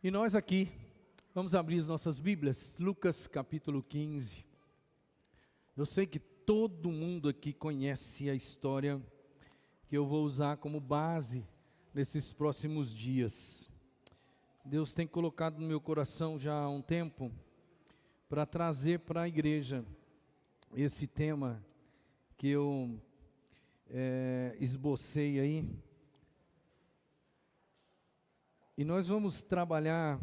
E nós aqui, vamos abrir as nossas Bíblias, Lucas capítulo 15. Eu sei que todo mundo aqui conhece a história que eu vou usar como base nesses próximos dias. Deus tem colocado no meu coração já há um tempo para trazer para a igreja esse tema que eu esbocei aí. E nós vamos trabalhar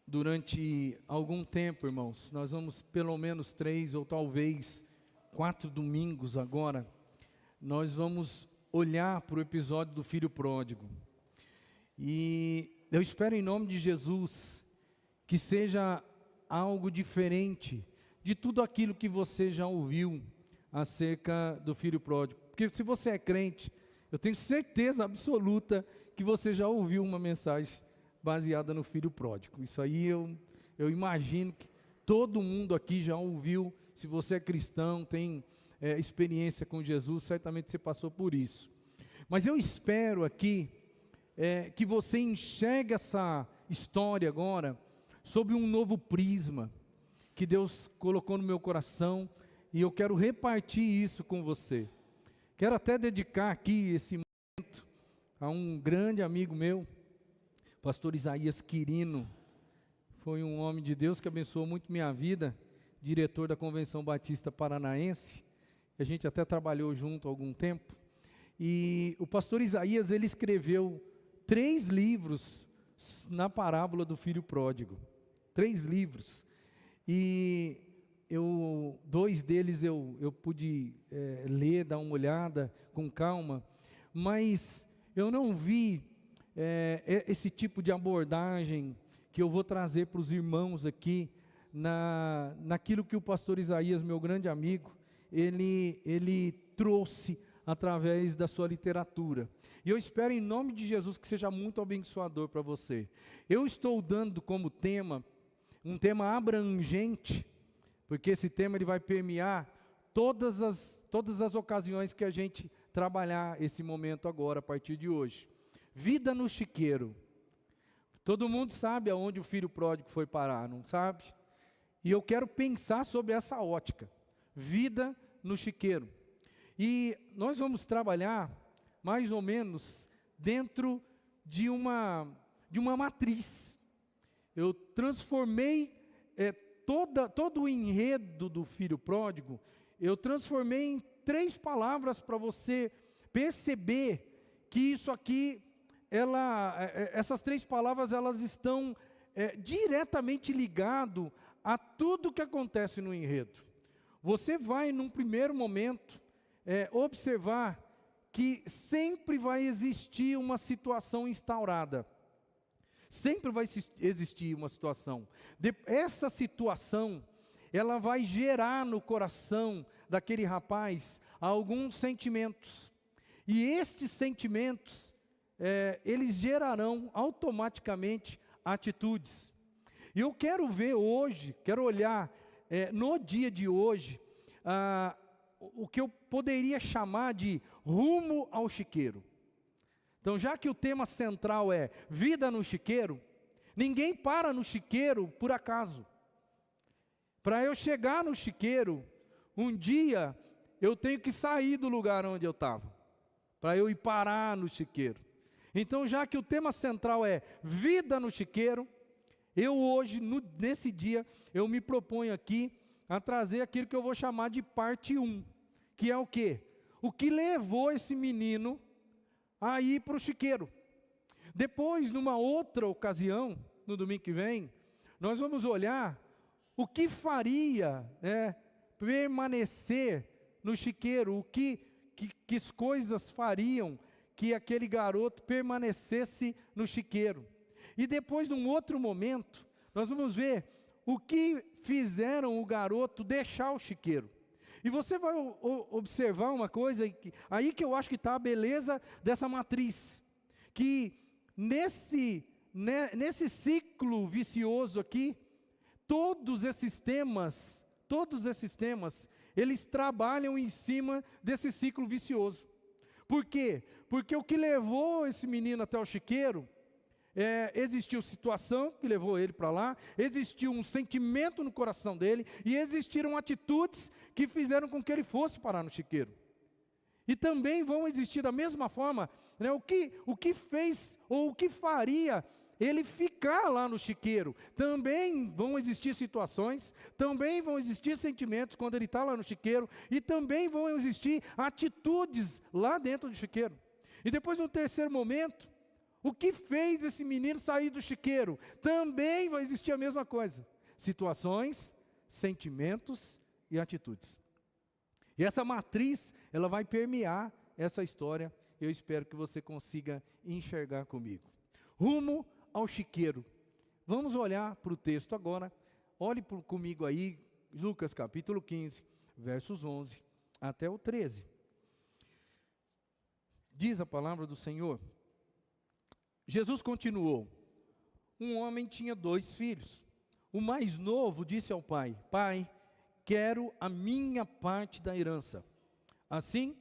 durante algum tempo, irmãos. Nós vamos pelo menos 3 ou talvez 4 domingos agora. Nós vamos olhar para o episódio do filho pródigo. E eu espero em nome de Jesus que seja algo diferente de tudo aquilo que você já ouviu acerca do filho pródigo. Porque se você é crente, eu tenho certeza absoluta que você já ouviu uma mensagem baseada no filho pródigo. Isso aí eu imagino que todo mundo aqui já ouviu. Se você é cristão, tem experiência com Jesus, certamente você passou por isso. Mas eu espero aqui que você enxergue essa história agora sob um novo prisma que Deus colocou no meu coração, e eu quero repartir isso com você. Quero até dedicar aqui esse momento a um grande amigo meu, pastor Isaías Quirino. Foi um homem de Deus que abençoou muito minha vida, diretor da Convenção Batista Paranaense. A gente até trabalhou junto há algum tempo. E o pastor Isaías, ele escreveu 3 livros na parábola do filho pródigo. 3 livros. E 2 deles eu pude ler, dar uma olhada com calma, mas eu não vi esse tipo de abordagem que eu vou trazer para os irmãos aqui, naquilo que o pastor Isaías, meu grande amigo, ele trouxe através da sua literatura. E eu espero em nome de Jesus que seja muito abençoador para você. Eu estou dando como tema, um tema abrangente, porque esse tema ele vai permear todas as ocasiões que a gente trabalhar esse momento agora, a partir de hoje. Vida no chiqueiro. Todo mundo sabe aonde o filho pródigo foi parar, não sabe? E eu quero pensar sobre essa ótica. Vida no chiqueiro. E nós vamos trabalhar mais ou menos dentro de uma matriz. Eu transformei todo o enredo do filho pródigo, eu transformei em 3 palavras para você perceber que isso aqui, essas 3 palavras, elas estão diretamente ligadas a tudo que acontece no enredo. Você vai, num primeiro momento, observar que sempre vai existir uma situação instaurada. Sempre vai existir uma situação. Essa situação, ela vai gerar no coração daquele rapaz alguns sentimentos. E estes sentimentos, eles gerarão automaticamente atitudes. E eu quero ver hoje, quero olhar no dia de hoje, o que eu poderia chamar de rumo ao chiqueiro. Então, já que o tema central é vida no chiqueiro, ninguém para no chiqueiro por acaso. Para eu chegar no chiqueiro, um dia eu tenho que sair do lugar onde eu estava, para eu ir parar no chiqueiro. Então, já que o tema central é vida no chiqueiro, eu hoje, nesse dia, eu me proponho aqui a trazer aquilo que eu vou chamar de parte 1, que é o quê? O que levou esse menino a ir para o chiqueiro. Depois, numa outra ocasião, no domingo que vem, nós vamos olhar o que faria permanecer no chiqueiro, que coisas fariam que aquele garoto permanecesse no chiqueiro. E depois, num outro momento, nós vamos ver o que fizeram o garoto deixar o chiqueiro. E você vai observar uma coisa, aí que eu acho que está a beleza dessa matriz, que nesse ciclo vicioso aqui, todos esses temas, eles trabalham em cima desse ciclo vicioso. Por quê? Porque o que levou esse menino até o chiqueiro existiu situação que levou ele para lá, existiu um sentimento no coração dele, e existiram atitudes que fizeram com que ele fosse parar no chiqueiro. E também vão existir da mesma forma, né, o que fez ou o que faria ele ficar lá no chiqueiro. Também vão existir situações, também vão existir sentimentos quando ele está lá no chiqueiro, e também vão existir atitudes lá dentro do chiqueiro. E depois, no terceiro momento, o que fez esse menino sair do chiqueiro? Também vai existir a mesma coisa. Situações, sentimentos e atitudes. E essa matriz, ela vai permear essa história. Eu espero que você consiga enxergar comigo. Rumo ao chiqueiro. Vamos olhar para o texto agora. Olhe comigo aí, Lucas capítulo 15, versos 11 até o 13. Diz a palavra do Senhor. Jesus continuou: um homem tinha 2 filhos. O mais novo disse ao pai: Pai, quero a minha parte da herança. Assim,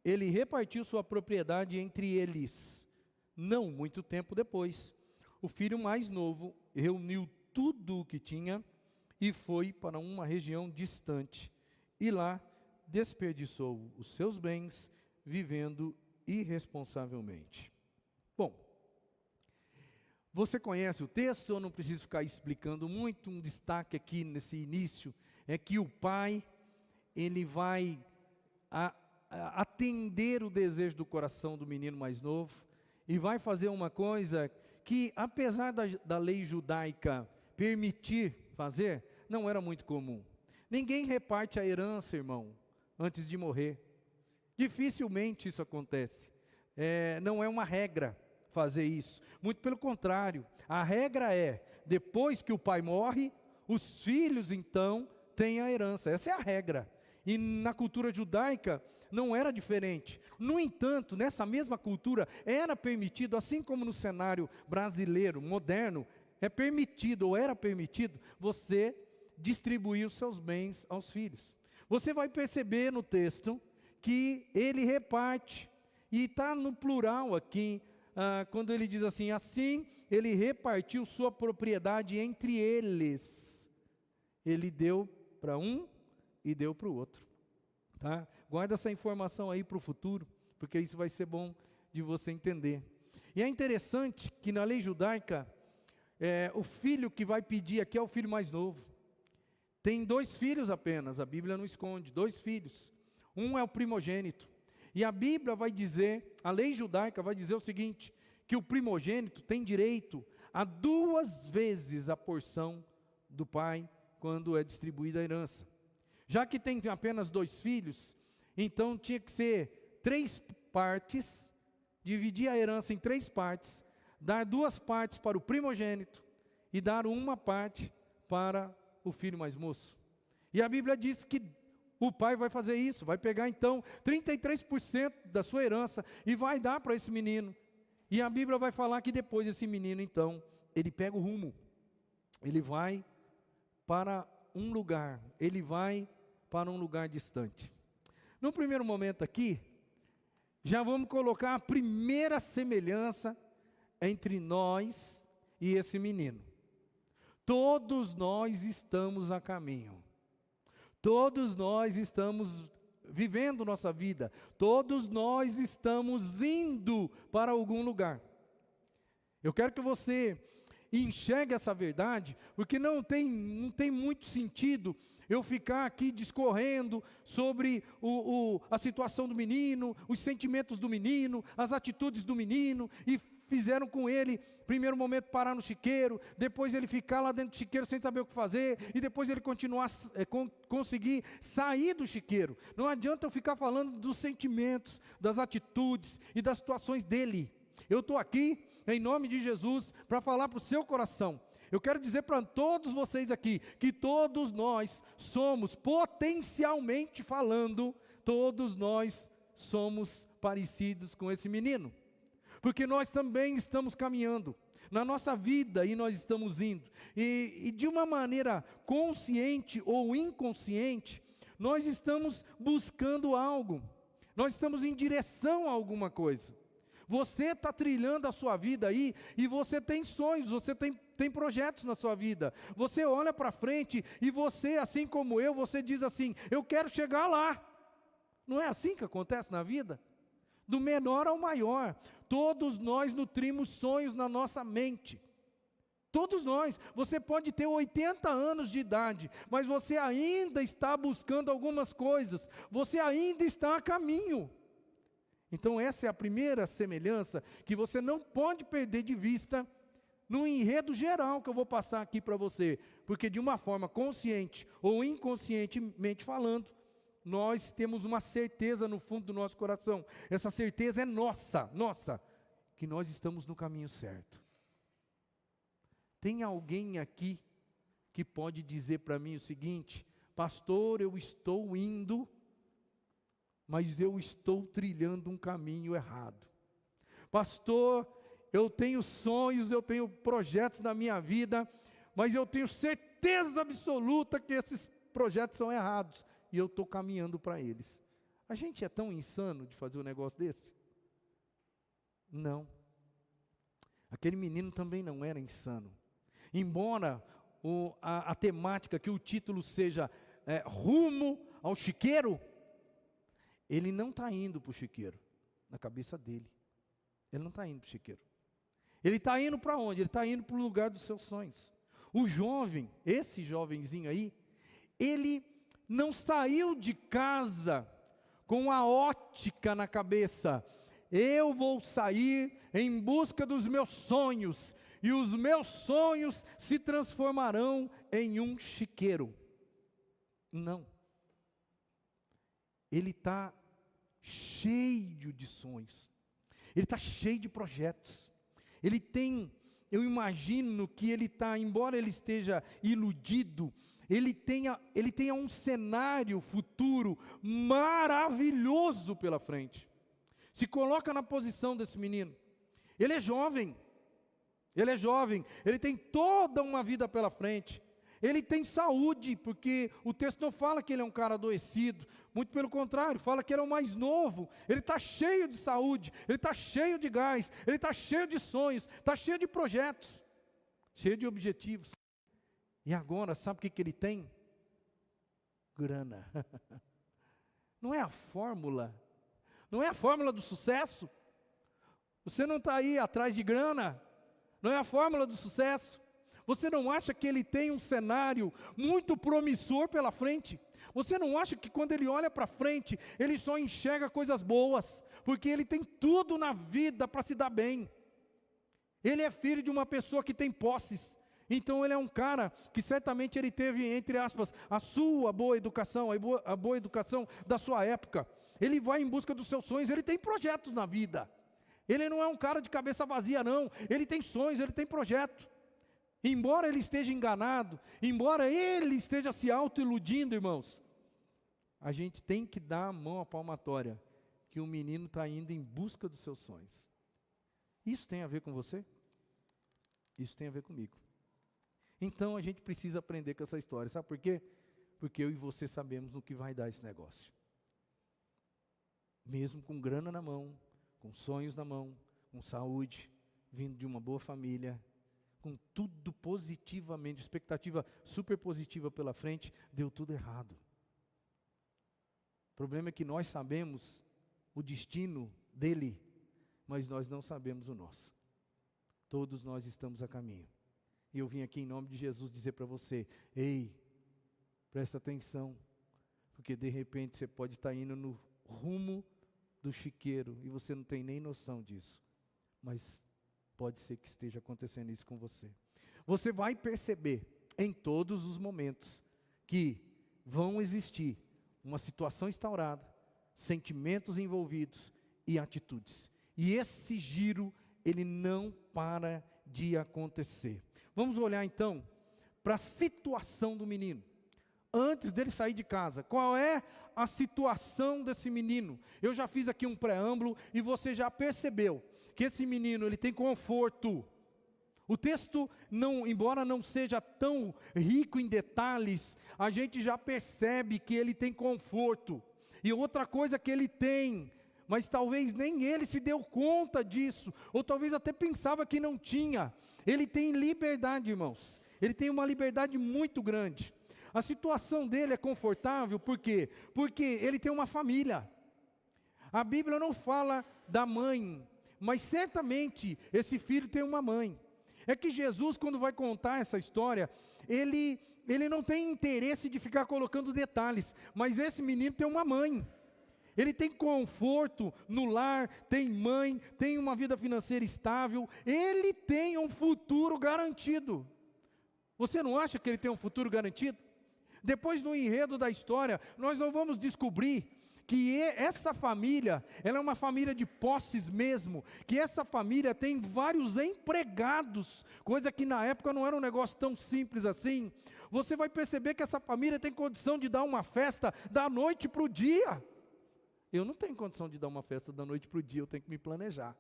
ele repartiu sua propriedade entre eles. Não muito tempo depois, o filho mais novo reuniu tudo o que tinha e foi para uma região distante. E lá desperdiçou os seus bens, vivendo irresponsavelmente. Bom, você conhece o texto, eu não preciso ficar explicando muito. Um destaque aqui nesse início é que o pai, ele vai atender o desejo do coração do menino mais novo, e vai fazer uma coisa que, apesar da lei judaica permitir fazer, não era muito comum. Ninguém reparte a herança, irmão, antes de morrer. Dificilmente isso acontece. Não é uma regra fazer isso. Muito pelo contrário, a regra é, depois que o pai morre, os filhos então têm a herança. Essa é a regra. E na cultura judaica não era diferente. No entanto, nessa mesma cultura era permitido, assim como no cenário brasileiro moderno, é permitido ou era permitido você distribuir os seus bens aos filhos. Você vai perceber no texto que ele reparte, e está no plural aqui, quando ele diz assim: assim ele repartiu sua propriedade entre eles. Ele deu para um e deu para o outro. Tá? Guarda essa informação aí para o futuro, porque isso vai ser bom de você entender. E é interessante que na lei judaica, o filho que vai pedir aqui é o filho mais novo. Tem 2 filhos apenas, a Bíblia não esconde, 2 filhos. Um é o primogênito. E a Bíblia vai dizer, a lei judaica vai dizer o seguinte, que o primogênito tem direito a 2 vezes a porção do pai quando é distribuída a herança. Já que tem apenas 2 filhos, então tinha que ser 3 partes, dividir a herança em 3 partes, dar 2 partes para o primogênito e dar 1 parte para o filho mais moço. E a Bíblia diz que o pai vai fazer isso, vai pegar então 33% da sua herança e vai dar para esse menino. E a Bíblia vai falar que depois esse menino então, ele pega o rumo, ele vai para um lugar, ele vai para um lugar distante. No primeiro momento aqui, já vamos colocar a primeira semelhança entre nós e esse menino. Todos nós estamos a caminho. Todos nós estamos vivendo nossa vida. Todos nós estamos indo para algum lugar. Eu quero que você enxergue essa verdade, porque não tem muito sentido eu ficar aqui discorrendo sobre a situação do menino, os sentimentos do menino, as atitudes do menino, e fizeram com ele, primeiro momento, parar no chiqueiro, depois ele ficar lá dentro do chiqueiro sem saber o que fazer, e depois ele conseguir sair do chiqueiro. Não adianta eu ficar falando dos sentimentos, das atitudes e das situações dele. Eu estou aqui, em nome de Jesus, para falar para o seu coração. Eu quero dizer para todos vocês aqui, que todos nós somos, potencialmente falando, todos nós somos parecidos com esse menino. Porque nós também estamos caminhando na nossa vida e nós estamos indo. E de uma maneira consciente ou inconsciente, nós estamos buscando algo. Nós estamos em direção a alguma coisa. Você está trilhando a sua vida aí, e você tem sonhos, você tem projetos na sua vida. Você olha para frente, e você, assim como eu, você diz assim, eu quero chegar lá. Não é assim que acontece na vida? Do menor ao maior, todos nós nutrimos sonhos na nossa mente. Todos nós. Você pode ter 80 anos de idade, mas você ainda está buscando algumas coisas, você ainda está a caminho. Então essa é a primeira semelhança que você não pode perder de vista no enredo geral que eu vou passar aqui para você, porque de uma forma consciente ou inconscientemente falando, nós temos uma certeza no fundo do nosso coração. Essa certeza é nossa, que nós estamos no caminho certo. Tem alguém aqui que pode dizer para mim o seguinte: pastor, eu estou indo, mas eu estou trilhando um caminho errado. Pastor, eu tenho sonhos, eu tenho projetos na minha vida, mas eu tenho certeza absoluta que esses projetos são errados, e eu estou caminhando para eles. A gente é tão insano de fazer um negócio desse? Não. Aquele menino também não era insano. Embora a temática, que o título seja rumo ao chiqueiro, ele não está indo para o chiqueiro, na cabeça dele. Ele não está indo para o chiqueiro. Ele está indo para onde? Ele está indo para o lugar dos seus sonhos. O jovem, esse jovenzinho aí, ele não saiu de casa com a ótica na cabeça: eu vou sair em busca dos meus sonhos, e os meus sonhos se transformarão em um chiqueiro. Não. Ele está cheio de sonhos, ele está cheio de projetos, ele tem, eu imagino que ele está, embora ele esteja iludido, ele tenha um cenário futuro maravilhoso pela frente. Se coloca na posição desse menino. Ele é jovem, ele tem toda uma vida pela frente. Ele tem saúde, porque o texto não fala que ele é um cara adoecido, muito pelo contrário, fala que ele é o mais novo. Ele está cheio de saúde, ele está cheio de gás, ele está cheio de sonhos, está cheio de projetos, cheio de objetivos. E agora, sabe o que ele tem? Grana. Não é a fórmula, não é a fórmula do sucesso. Você não está aí atrás de grana, não é a fórmula do sucesso. Você não acha que ele tem um cenário muito promissor pela frente? Você não acha que quando ele olha para frente, ele só enxerga coisas boas, porque ele tem tudo na vida para se dar bem. Ele é filho de uma pessoa que tem posses, então ele é um cara que certamente ele teve, entre aspas, a sua boa educação, a boa educação da sua época. Ele vai em busca dos seus sonhos, ele tem projetos na vida. Ele não é um cara de cabeça vazia não, ele tem sonhos, ele tem projeto. Embora ele esteja enganado, embora ele esteja se auto-iludindo, irmãos, a gente tem que dar a mão à palmatória, que o menino está indo em busca dos seus sonhos. Isso tem a ver com você? Isso tem a ver comigo. Então a gente precisa aprender com essa história, sabe por quê? Porque eu e você sabemos no que vai dar esse negócio. Mesmo com grana na mão, com sonhos na mão, com saúde, vindo de uma boa família, com tudo positivamente, expectativa super positiva pela frente, deu tudo errado. O problema é que nós sabemos o destino dele, mas nós não sabemos o nosso. Todos nós estamos a caminho. E eu vim aqui em nome de Jesus dizer para você: ei, presta atenção, porque de repente você pode estar indo no rumo do chiqueiro, e você não tem nem noção disso, mas pode ser que esteja acontecendo isso com você. Você vai perceber em todos os momentos que vão existir uma situação instaurada, sentimentos envolvidos e atitudes. E esse giro, ele não para de acontecer. Vamos olhar então para a situação do menino. Antes dele sair de casa, qual é a situação desse menino? Eu já fiz aqui um preâmbulo e você já percebeu que esse menino, ele tem conforto. O texto, embora não seja tão rico em detalhes, a gente já percebe que ele tem conforto. E outra coisa que ele tem mas talvez nem ele se deu conta disso, ou talvez até pensava que não tinha. Ele tem liberdade, irmãos, ele tem uma liberdade muito grande. A situação dele é confortável, por quê? Porque ele tem uma família. A Bíblia não fala da mãe, mas certamente esse filho tem uma mãe. É que Jesus, quando vai contar essa história, ele não tem interesse de ficar colocando detalhes, mas esse menino tem uma mãe. Ele tem conforto no lar, tem mãe, tem uma vida financeira estável, ele tem um futuro garantido. Você não acha que ele tem um futuro garantido? Depois do enredo da história, nós não vamos descobrir que essa família, ela é uma família de posses mesmo, que essa família tem vários empregados, coisa que na época não era um negócio tão simples assim. Você vai perceber que essa família tem condição de dar uma festa da noite para o dia. Eu não tenho condição de dar uma festa da noite para o dia, eu tenho que me planejar,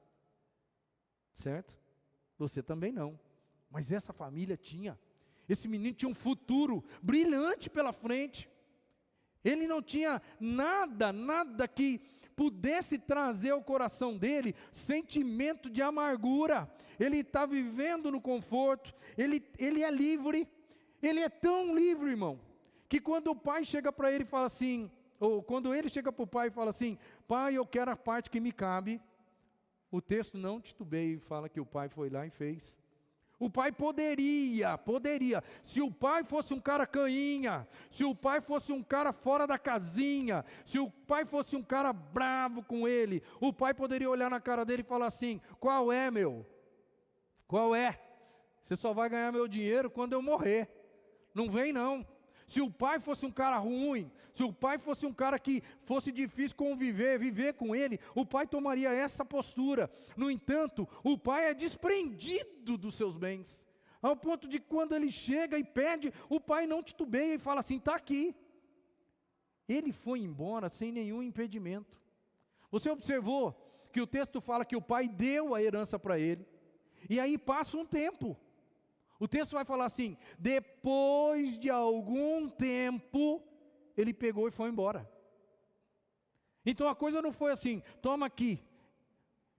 certo? Você também não, mas essa família tinha. Esse menino tinha um futuro brilhante pela frente. Ele não tinha nada que pudesse trazer ao coração dele sentimento de amargura. Ele está vivendo no conforto, ele é livre. Ele é tão livre, irmão, que quando o pai chega para ele e fala assim, ou quando ele chega para o pai e fala assim, pai, eu quero a parte que me cabe, o texto não titubeia e fala que o pai foi lá e fez. O pai poderia, se o pai fosse um cara canhinha, se o pai fosse um cara fora da casinha, se o pai fosse um cara bravo com ele, o pai poderia olhar na cara dele e falar assim, qual é, meu? Qual é? Você só vai ganhar meu dinheiro quando eu morrer, não vem não. Se o pai fosse um cara ruim, se o pai fosse um cara que fosse difícil viver com ele, o pai tomaria essa postura. No entanto, o pai é desprendido dos seus bens, ao ponto de quando ele chega e pede, o pai não titubeia e fala assim, está aqui. Ele foi embora sem nenhum impedimento. Você observou que o texto fala que o pai deu a herança para ele, e aí passa um tempo. O texto vai falar assim, depois de algum tempo, ele pegou e foi embora. Então a coisa não foi assim, toma aqui.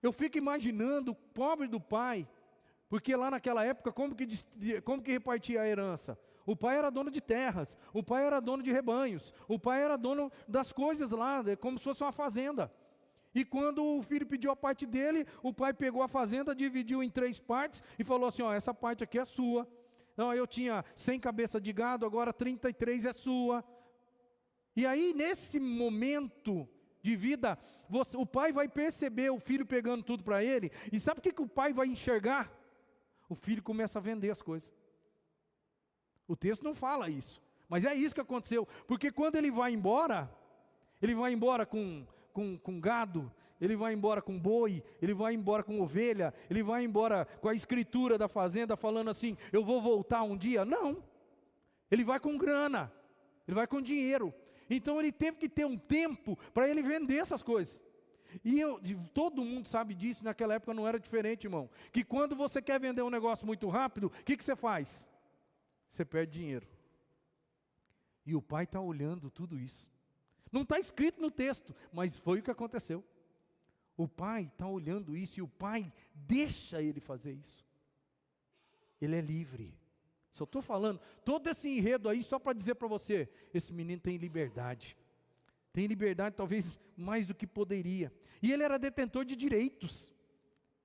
Eu fico imaginando o pobre do pai, porque lá naquela época, como que repartia a herança? O pai era dono de terras, o pai era dono de rebanhos, o pai era dono das coisas lá, como se fosse uma fazenda. E quando o filho pediu a parte dele, o pai pegou a fazenda, dividiu em 3 partes e falou assim, ó, essa parte aqui é sua. Não, eu tinha 100 cabeças de gado, agora 33 é sua. E aí nesse momento de vida, o pai vai perceber o filho pegando tudo para ele, e sabe o que o pai vai enxergar? O filho começa a vender as coisas. O texto não fala isso, mas é isso que aconteceu, porque quando ele vai embora com gado, ele vai embora com boi, ele vai embora com ovelha, ele vai embora com a escritura da fazenda falando assim, eu vou voltar um dia. Não, ele vai com grana, ele vai com dinheiro. Então ele teve que ter um tempo para ele vender essas coisas. E todo mundo sabe disso, naquela época não era diferente, irmão, que quando você quer vender um negócio muito rápido, o que você faz? Você perde dinheiro. E o pai está olhando tudo isso. Não está escrito no texto, mas foi o que aconteceu. O pai está olhando isso e o pai deixa ele fazer isso. Ele é livre. Só estou falando, todo esse enredo aí só para dizer para você, esse menino tem liberdade. Tem liberdade talvez mais do que poderia. E ele era detentor de direitos.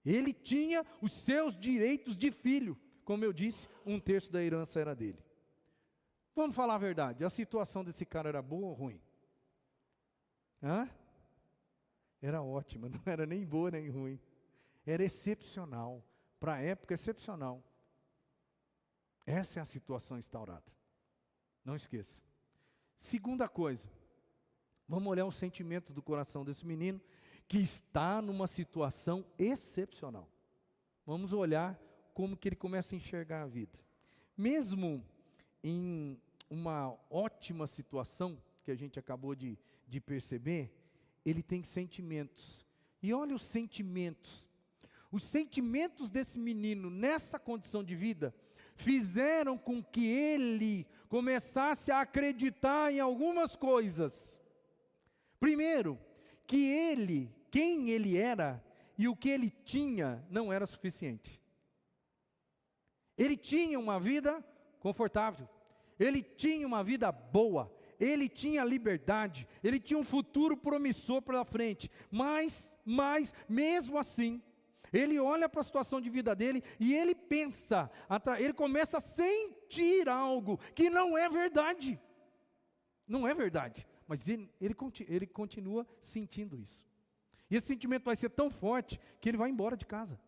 Ele tinha os seus direitos de filho. Como eu disse, 1/3 da herança era dele. Vamos falar a verdade, a situação desse cara era boa ou ruim? Era ótima, não era nem boa nem ruim, era excepcional, para a época excepcional. Essa é a situação instaurada, não esqueça. Segunda coisa, vamos olhar os sentimentos do coração desse menino, que está numa situação excepcional. Vamos olhar como que ele começa a enxergar a vida. Mesmo em uma ótima situação, que a gente acabou de perceber, ele tem sentimentos. E olha os sentimentos. Os sentimentos desse menino, nessa condição de vida, fizeram com que ele começasse a acreditar em algumas coisas. Primeiro, que quem ele era e o que ele tinha não era suficiente. Ele tinha uma vida confortável, ele tinha uma vida boa, ele tinha liberdade, ele tinha um futuro promissor pela frente, mas mesmo assim, ele olha para a situação de vida dele e ele pensa, ele começa a sentir algo que não é verdade. Não é verdade, mas ele continua sentindo isso. E esse sentimento vai ser tão forte que ele vai embora de casa.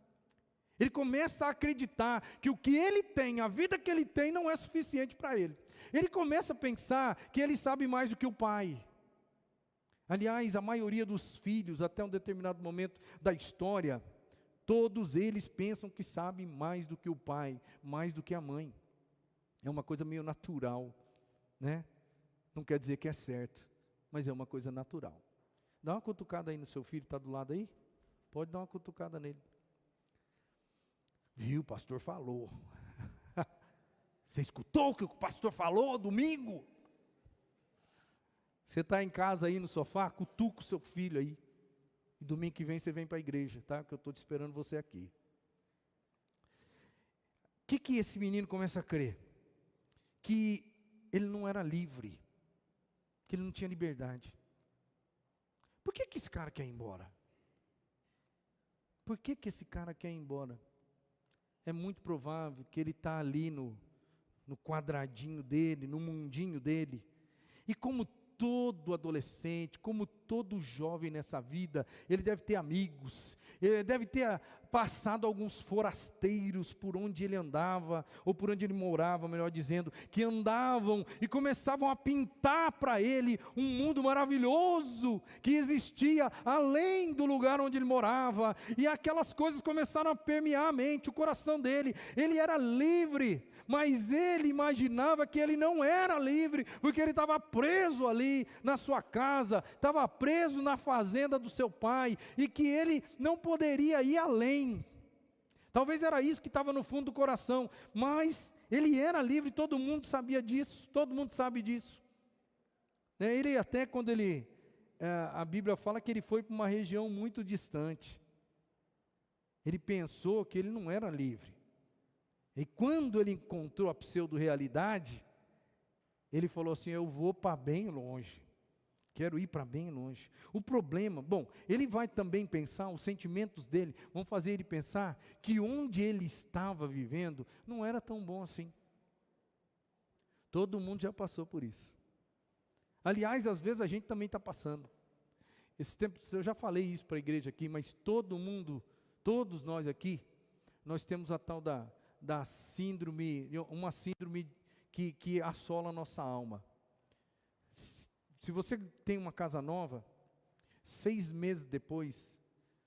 Ele começa a acreditar que o que ele tem, a vida que ele tem, não é suficiente para ele. Ele começa a pensar que ele sabe mais do que o pai. Aliás, a maioria dos filhos, até um determinado momento da história, todos eles pensam que sabem mais do que o pai, mais do que a mãe. É uma coisa meio natural, né? Não quer dizer que é certo, mas é uma coisa natural. Dá uma cutucada aí no seu filho, está do lado aí? Pode dar uma cutucada nele. Viu, o pastor falou. Você escutou o que o pastor falou domingo? Você está em casa aí no sofá, cutuca o seu filho aí. E domingo que vem você vem para a igreja, tá? Que eu estou te esperando você aqui. O que esse menino começa a crer? Que ele não era livre. Que ele não tinha liberdade. Por que esse cara quer ir embora? Por que esse cara quer ir embora? É muito provável que ele está ali no quadradinho dele, no mundinho dele. E como todo adolescente, como todo jovem nessa vida, ele deve ter amigos, ele deve ter passado alguns forasteiros por onde ele andava, ou por onde ele morava, melhor dizendo, que andavam e começavam a pintar para ele um mundo maravilhoso que existia além do lugar onde ele morava, e aquelas coisas começaram a permear a mente, o coração dele. Ele era livre, mas ele imaginava que ele não era livre, porque ele estava preso ali na sua casa, estava preso na fazenda do seu pai, e que ele não poderia ir além. Talvez era isso que estava no fundo do coração, mas ele era livre, todo mundo sabia disso, todo mundo sabe disso. Ele até quando a Bíblia fala que ele foi para uma região muito distante, ele pensou que ele não era livre. E quando ele encontrou a pseudo-realidade, ele falou assim: eu vou para bem longe, quero ir para bem longe. O problema, ele vai também pensar, os sentimentos dele vão fazer ele pensar que onde ele estava vivendo não era tão bom assim. Todo mundo já passou por isso. Aliás, às vezes a gente também está passando. Esse tempo, eu já falei isso para a igreja aqui, mas todo mundo, todos nós aqui, nós temos a tal da síndrome, uma síndrome que assola a nossa alma. Se você tem uma casa nova, 6 meses depois,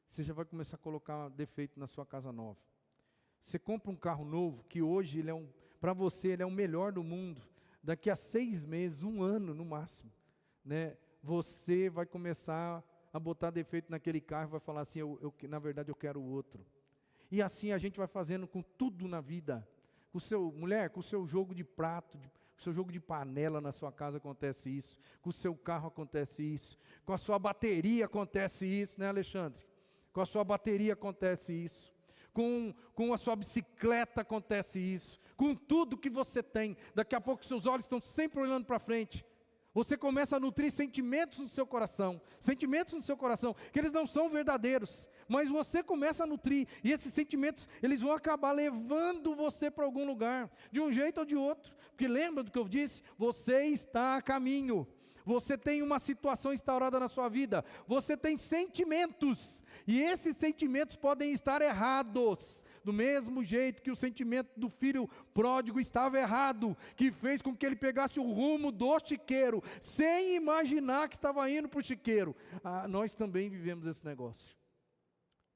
você já vai começar a colocar defeito na sua casa nova. Você compra um carro novo, que hoje para você ele é o melhor do mundo, daqui a 6 meses, 1 ano no máximo, né, você vai começar a botar defeito naquele carro e vai falar assim, na verdade eu quero o outro. E assim a gente vai fazendo com tudo na vida. Com o seu jogo de prato, com o seu jogo de panela na sua casa acontece isso. Com o seu carro acontece isso. Com a sua bateria acontece isso, né, Alexandre? Com a sua bateria acontece isso. Com a sua bicicleta acontece isso. Com tudo que você tem. Daqui a pouco seus olhos estão sempre olhando para frente. Você começa a nutrir sentimentos no seu coração, que eles não são verdadeiros, mas você começa a nutrir, e esses sentimentos, eles vão acabar levando você para algum lugar, de um jeito ou de outro, porque lembra do que eu disse? Você está a caminho, você tem uma situação instaurada na sua vida, você tem sentimentos, e esses sentimentos podem estar errados, do mesmo jeito que o sentimento do filho pródigo estava errado, que fez com que ele pegasse o rumo do chiqueiro, sem imaginar que estava indo para o chiqueiro. Nós também vivemos esse negócio.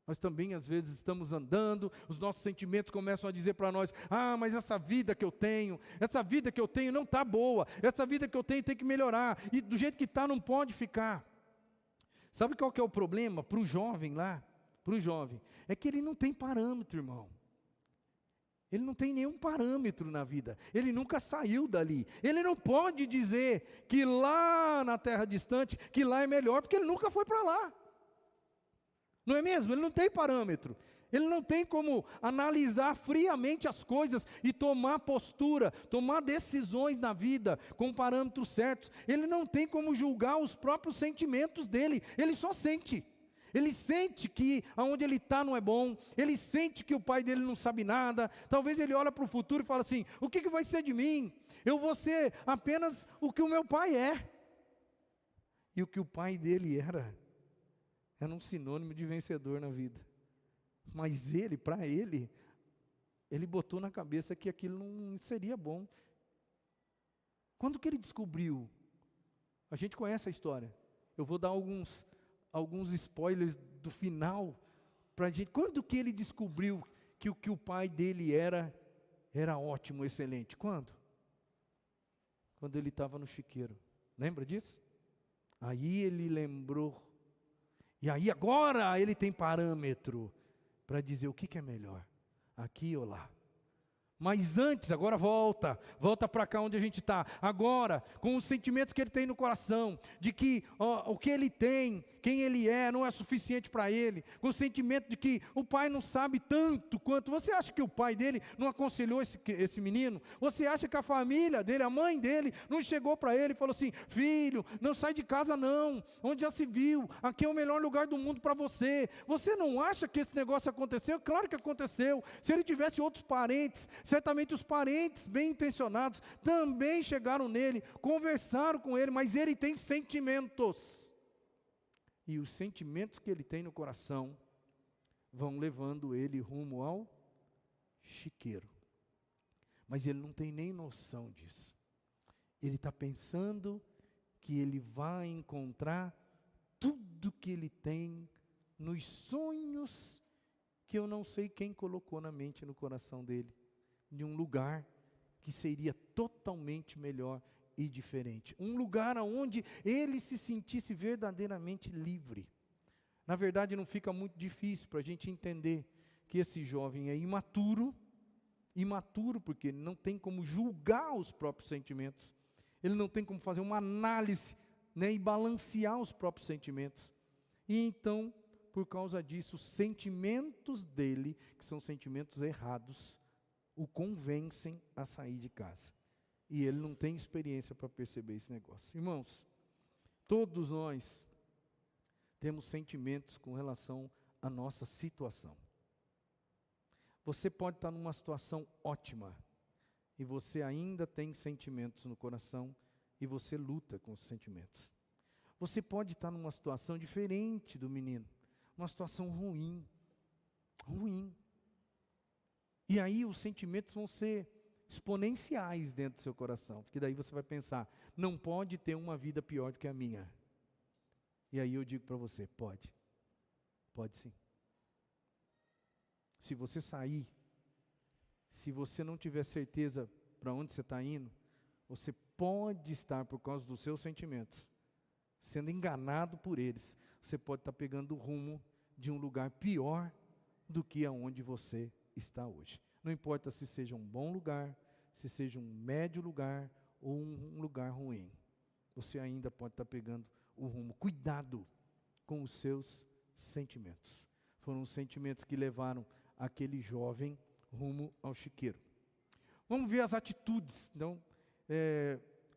Nós também às vezes estamos andando, os nossos sentimentos começam a dizer para nós, mas essa vida que eu tenho não está boa, essa vida que eu tenho tem que melhorar, e do jeito que está não pode ficar. Sabe qual que é o problema para o jovem lá? Para o jovem, é que ele não tem parâmetro, irmão. Ele não tem nenhum parâmetro na vida, ele nunca saiu dali, ele não pode dizer que lá na terra distante, que lá é melhor, porque ele nunca foi para lá. Não é mesmo? Ele não tem parâmetro. Ele não tem como analisar friamente as coisas e tomar postura, tomar decisões na vida com parâmetros certos. Ele não tem como julgar os próprios sentimentos dele. Ele só sente. Ele sente que aonde ele está não é bom. Ele sente que o pai dele não sabe nada. Talvez ele olhe para o futuro e fale assim: o que vai ser de mim? Eu vou ser apenas o que o meu pai é. E o que o pai dele era um sinônimo de vencedor na vida. Mas ele, para ele botou na cabeça que aquilo não seria bom. Quando que ele descobriu? A gente conhece a história. Eu vou dar alguns spoilers do final para a gente. Quando que ele descobriu que o que o pai dele era ótimo, excelente? Quando? Quando ele estava no chiqueiro. Lembra disso? Aí ele lembrou. E aí agora ele tem parâmetro para dizer o que é melhor, aqui ou lá. Mas antes, agora volta para cá onde a gente está. Agora, com os sentimentos que ele tem no coração, de que o que ele tem, quem ele é, não é suficiente para ele. Com o sentimento de que o pai não sabe tanto quanto. Você acha que o pai dele não aconselhou esse menino? Você acha que a família dele, a mãe dele, não chegou para ele e falou assim: filho, não sai de casa não, onde já se viu, aqui é o melhor lugar do mundo para você. Você não acha que esse negócio aconteceu? Claro que aconteceu. Se ele tivesse outros parentes, certamente os parentes bem intencionados também chegaram nele, conversaram com ele, mas ele tem sentimentos. E os sentimentos que ele tem no coração vão levando ele rumo ao chiqueiro. Mas ele não tem nem noção disso. Ele está pensando que ele vai encontrar tudo que ele tem nos sonhos que eu não sei quem colocou na mente e no coração dele, de um lugar que seria totalmente melhor e diferente. Um lugar onde ele se sentisse verdadeiramente livre. Na verdade, não fica muito difícil para a gente entender que esse jovem é imaturo porque ele não tem como julgar os próprios sentimentos. Ele não tem como fazer uma análise, e balancear os próprios sentimentos. E então, por causa disso, os sentimentos dele, que são sentimentos errados, o convencem a sair de casa. E ele não tem experiência para perceber esse negócio. Irmãos, todos nós temos sentimentos com relação à nossa situação. Você pode estar numa situação ótima, e você ainda tem sentimentos no coração, e você luta com os sentimentos. Você pode estar numa situação diferente do menino, uma situação ruim. E aí os sentimentos vão ser exponenciais dentro do seu coração, porque daí você vai pensar: não pode ter uma vida pior do que a minha. E aí eu digo para você: pode sim. Se você sair, se você não tiver certeza para onde você está indo, você pode estar, por causa dos seus sentimentos, sendo enganado por eles. Você pode estar pegando o rumo de um lugar pior do que aonde você está hoje. Não importa se seja um bom lugar, se seja um médio lugar ou um lugar ruim. Você ainda pode estar pegando o rumo. Cuidado com os seus sentimentos. Foram os sentimentos que levaram aquele jovem rumo ao chiqueiro. Vamos ver as atitudes. Então,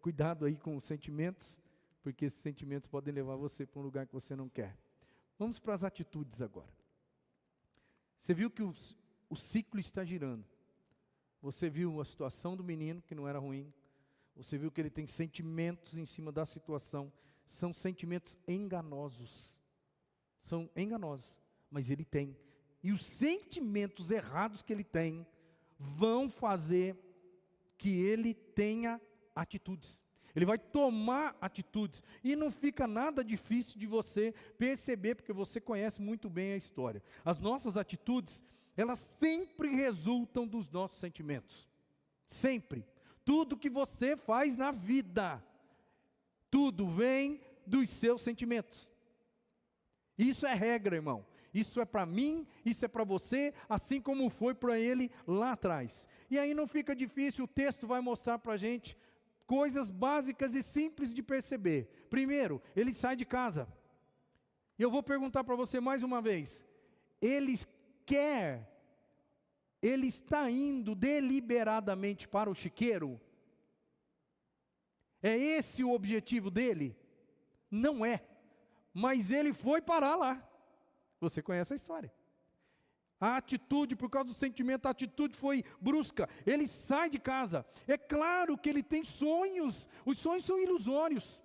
cuidado aí com os sentimentos, porque esses sentimentos podem levar você para um lugar que você não quer. Vamos para as atitudes agora. Você viu que o ciclo está girando. Você viu a situação do menino, que não era ruim. Você viu que ele tem sentimentos em cima da situação. São sentimentos enganosos. São enganosos, mas ele tem. E os sentimentos errados que ele tem vão fazer que ele tenha atitudes. Ele vai tomar atitudes. E não fica nada difícil de você perceber, porque você conhece muito bem a história. As nossas atitudes, elas sempre resultam dos nossos sentimentos. Sempre. Tudo que você faz na vida, tudo vem dos seus sentimentos. Isso é regra, irmão. Isso é para mim, isso é para você, assim como foi para ele lá atrás. E aí não fica difícil, o texto vai mostrar para a gente coisas básicas e simples de perceber. Primeiro, ele sai de casa. E eu vou perguntar para você mais uma vez: ele está indo deliberadamente para o chiqueiro? É esse o objetivo dele? Não é, mas ele foi parar lá. Você conhece a história. A atitude, por causa do sentimento, a atitude foi brusca. Ele sai de casa. É claro que ele tem sonhos. Os sonhos são ilusórios.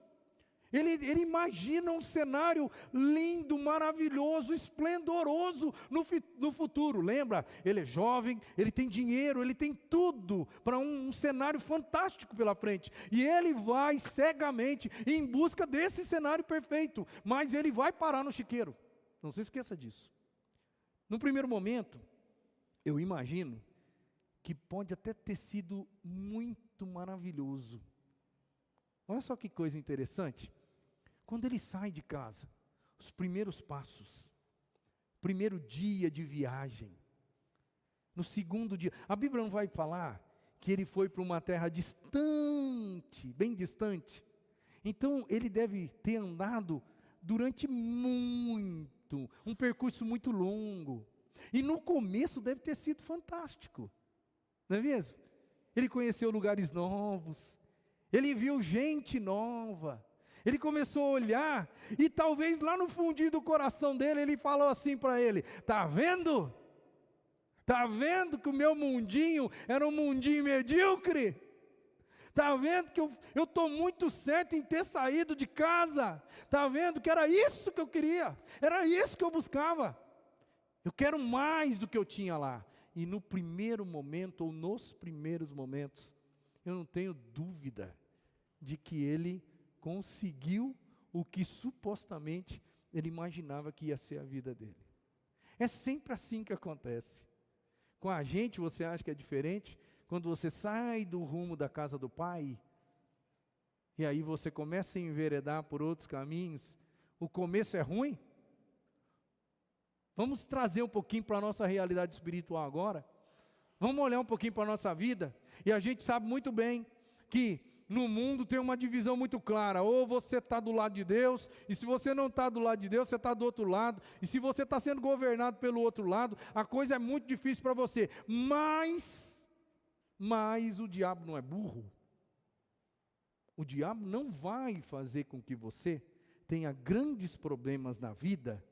Ele imagina um cenário lindo, maravilhoso, esplendoroso no futuro. Lembra? Ele é jovem, ele tem dinheiro, ele tem tudo para um cenário fantástico pela frente. E ele vai cegamente em busca desse cenário perfeito. Mas ele vai parar no chiqueiro. Não se esqueça disso. No primeiro momento, eu imagino que pode até ter sido muito maravilhoso. Olha só que coisa interessante. Quando ele sai de casa, os primeiros passos, primeiro dia de viagem, no segundo dia, a Bíblia não vai falar que ele foi para uma terra distante, bem distante. Então ele deve ter andado durante um percurso muito longo. E no começo deve ter sido fantástico, não é mesmo? Ele conheceu lugares novos, ele viu gente nova, ele começou a olhar, e talvez lá no fundinho do coração dele, ele falou assim para ele: está vendo? Está vendo que o meu mundinho era um mundinho medíocre? Está vendo que eu estou muito certo em ter saído de casa? Está vendo que era isso que eu queria? Era isso que eu buscava? Eu quero mais do que eu tinha lá. E no primeiro momento, ou nos primeiros momentos, eu não tenho dúvida de que ele conseguiu o que supostamente ele imaginava que ia ser a vida dele. É sempre assim que acontece. Com a gente você acha que é diferente? Quando você sai do rumo da casa do pai, e aí você começa a enveredar por outros caminhos, o começo é ruim? Vamos trazer um pouquinho para a nossa realidade espiritual agora. Vamos olhar um pouquinho para a nossa vida. E a gente sabe muito bem que no mundo tem uma divisão muito clara: ou você está do lado de Deus, e se você não está do lado de Deus, você está do outro lado, e se você está sendo governado pelo outro lado, a coisa é muito difícil para você. Mas o diabo não é burro. O diabo não vai fazer com que você tenha grandes problemas na vida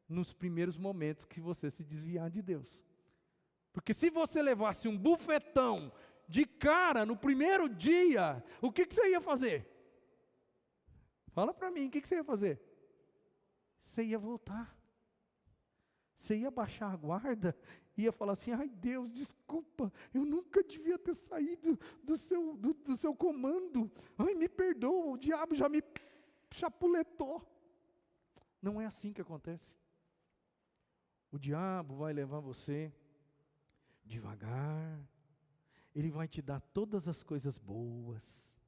nos primeiros momentos que você se desviar de Deus. Porque se você levasse um bufetão de cara no primeiro dia, o que você ia fazer? Fala para mim, o que você ia fazer? Você ia voltar. Você ia baixar a guarda, ia falar assim: ai Deus, desculpa, eu nunca devia ter saído do seu comando. Ai, me perdoa, o diabo já me chapuletou. Não é assim que acontece. O diabo vai levar você devagar. Ele vai te dar todas as coisas boas.